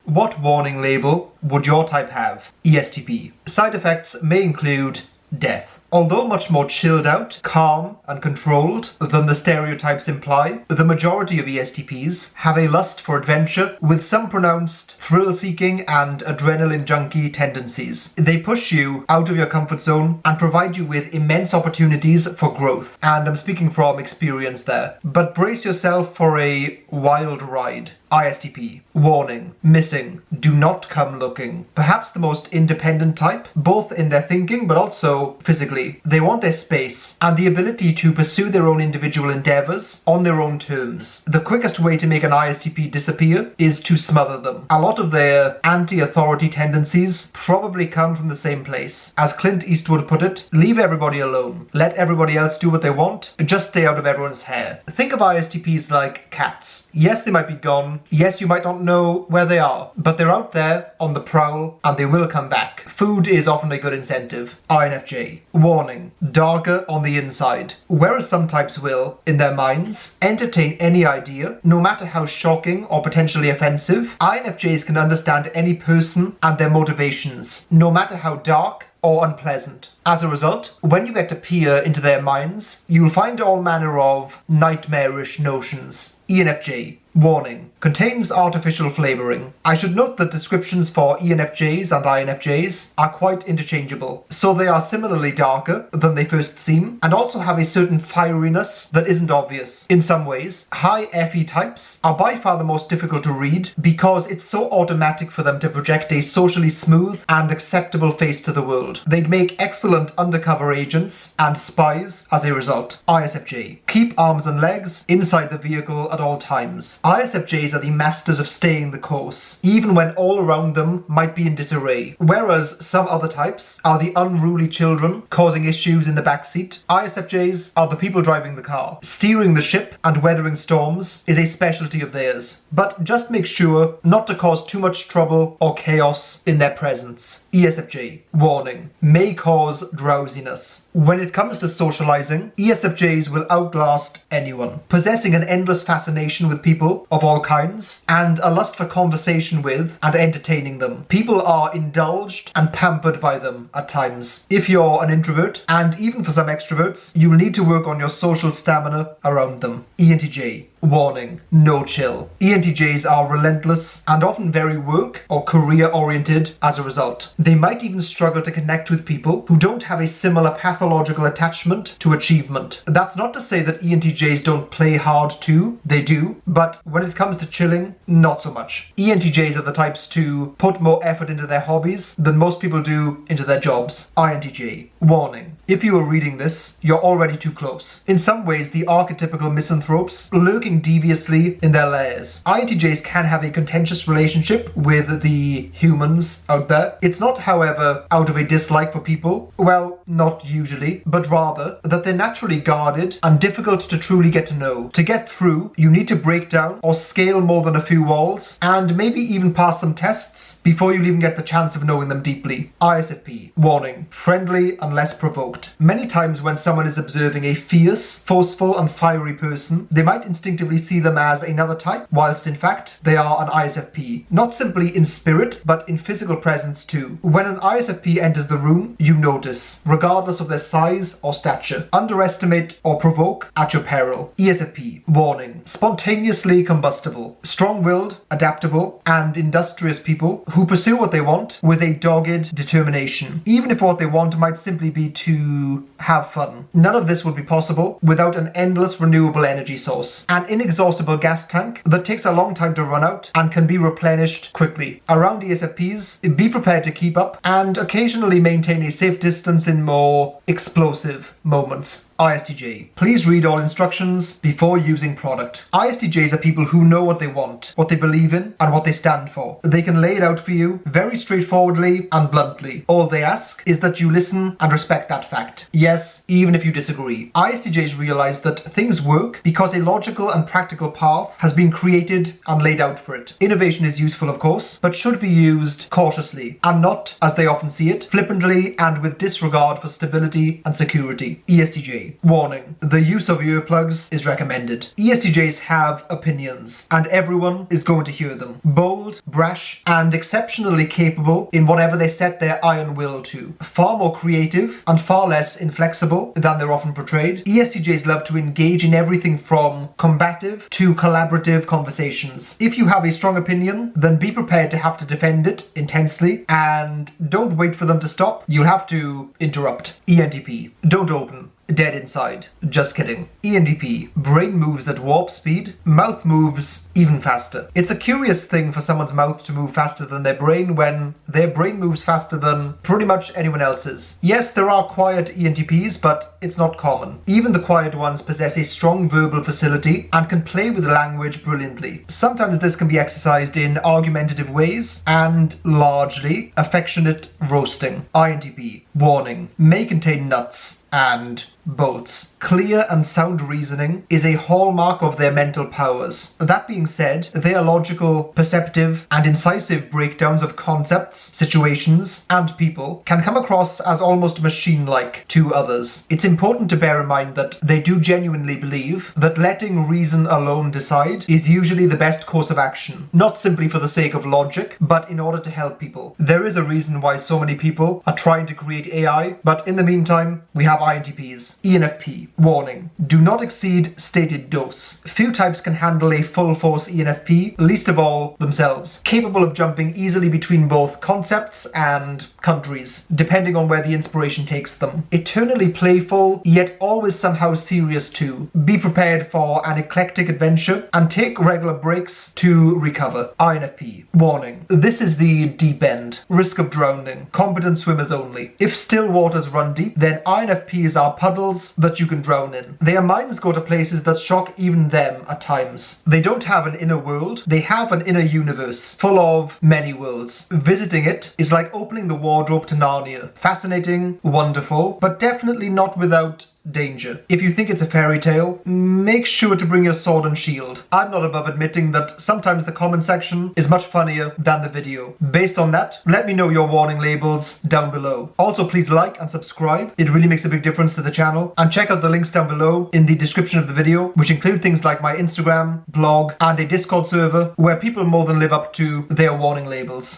What warning label would your type have? ESTP. Side effects may include death. Although much more chilled out, calm, and controlled than the stereotypes imply, the majority of ESTPs have a lust for adventure with some pronounced thrill-seeking and adrenaline junkie tendencies. They push you out of your comfort zone and provide you with immense opportunities for growth. And I'm speaking from experience there. But brace yourself for a wild ride. ISTP. Warning. Missing. Do not come looking. Perhaps the most independent type, both in their thinking but also physically. They want their space and the ability to pursue their own individual endeavors on their own terms. The quickest way to make an ISTP disappear is to smother them. A lot of their anti-authority tendencies probably come from the same place. As Clint Eastwood put it, leave everybody alone. Let everybody else do what they want. Just stay out of everyone's hair. Think of ISTPs like cats. Yes, they might be gone. Yes, you might not know where they are, but they're out there on the prowl and they will come back. Food is often a good incentive. INFJ. Warning. Darker on the inside. Whereas some types will, in their minds, entertain any idea, no matter how shocking or potentially offensive, INFJs can understand any person and their motivations, no matter how dark or unpleasant. As a result, when you get to peer into their minds, you'll find all manner of nightmarish notions. ENFJ. Warning. Contains artificial flavouring. I should note that descriptions for ENFJs and INFJs are quite interchangeable, so they are similarly darker than they first seem, and also have a certain fieriness that isn't obvious. In some ways, high FE types are by far the most difficult to read because it's so automatic for them to project a socially smooth and acceptable face to the world. They'd make excellent undercover agents and spies as a result. ISFJ. Keep arms and legs inside the vehicle at all times. ISFJs are the masters of staying the course, even when all around them might be in disarray. Whereas some other types are the unruly children causing issues in the backseat, ISFJs are the people driving the car. Steering the ship and weathering storms is a specialty of theirs, but just make sure not to cause too much trouble or chaos in their presence. ESFJ. Warning. May cause drowsiness. When it comes to socializing, ESFJs will outlast anyone, possessing an endless fascination with people of all kinds and a lust for conversation with and entertaining them. People are indulged and pampered by them at times. If you're an introvert, and even for some extroverts, you will need to work on your social stamina around them. ENTJ. Warning. No chill. ENTJs are relentless and often very work or career oriented as a result. They might even struggle to connect with people who don't have a similar pathological attachment to achievement. That's not to say that ENTJs don't play hard too, they do, but when it comes to chilling, not so much. ENTJs are the types to put more effort into their hobbies than most people do into their jobs. INTJ. Warning. If you are reading this, you're already too close. In some ways, the archetypical misanthropes lurking deviously in their lairs. INTJs can have a contentious relationship with the humans out there. It's not, however, out of a dislike for people. Well, not usually, but rather that they're naturally guarded and difficult to truly get to know. To get through, you need to break down or scale more than a few walls, and maybe even pass some tests before you'll even get the chance of knowing them deeply. ISFP. Warning. Friendly unless provoked. Many times when someone is observing a fierce, forceful and fiery person, they might instinctively see them as another type, whilst in fact they are an ISFP. Not simply in spirit, but in physical presence too. When an ISFP enters the room, you notice, regardless of their size or stature. Underestimate or provoke at your peril. ESFP. Warning. Spontaneously combustible. Strong-willed, adaptable, and industrious people who pursue what they want with a dogged determination, even if what they want might simply be to have fun. None of this would be possible without an endless renewable energy source, an inexhaustible gas tank that takes a long time to run out and can be replenished quickly. Around ESFPs, be prepared to keep up and occasionally maintain a safe distance in more explosive moments. ISTJ. Please read all instructions before using product. ISTJs are people who know what they want, what they believe in, and what they stand for. They can lay it out for you very straightforwardly and bluntly. All they ask is that you listen and respect that fact. Yes, even if you disagree. ISTJs realize that things work because a logical and practical path has been created and laid out for it. Innovation is useful, of course, but should be used cautiously and not, as they often see it, flippantly and with disregard for stability and security. ESTJ. ESTJ. Warning: the use of earplugs is recommended. ESTJs have opinions, and everyone is going to hear them. Bold, brash, and exceptionally capable in whatever they set their iron will to. Far more creative and far less inflexible than they're often portrayed. ESTJs love to engage in everything from combative to collaborative conversations. If you have a strong opinion, then be prepared to have to defend it intensely, and don't wait for them to stop. You'll have to interrupt. ENTP: don't open. Dead inside. Just kidding. ENTP: brain moves at warp speed, mouth moves even faster. It's a curious thing for someone's mouth to move faster than their brain when their brain moves faster than pretty much anyone else's. Yes, there are quiet ENTPs, but it's not common. Even the quiet ones possess a strong verbal facility and can play with language brilliantly. Sometimes this can be exercised in argumentative ways and largely affectionate roasting. INTP: warning, may contain nuts and bolts. Clear and sound reasoning is a hallmark of their mental powers. That being said, their logical, perceptive, and incisive breakdowns of concepts, situations, and people can come across as almost machine-like to others. It's important to bear in mind that they do genuinely believe that letting reason alone decide is usually the best course of action, not simply for the sake of logic, but in order to help people. There is a reason why so many people are trying to create AI, but in the meantime, we have INTPs. ENFP: warning, do not exceed stated dose. Few types can handle a full force ENFP, least of all themselves, capable of jumping easily between both concepts and countries, depending on where the inspiration takes them. Eternally playful, yet always somehow serious too. Be prepared for an eclectic adventure and take regular breaks to recover. INFP: warning, this is the deep end. Risk of drowning. Competent swimmers only. If still waters run deep, then INFPs are puddles that you can drown in. Their minds go to places that shock even them at times. They don't have an inner world, they have an inner universe, full of many worlds. Visiting it is like opening the wardrobe to Narnia. Fascinating, wonderful, but definitely not without danger. If you think it's a fairy tale, make sure to bring your sword and shield. I'm not above admitting that sometimes the comment section is much funnier than the video. Based on that, let me know your warning labels down below. Also, please like and subscribe. It really makes a big difference to the channel. And check out the links down below in the description of the video, which include things like my Instagram, blog, and a Discord server where people more than live up to their warning labels.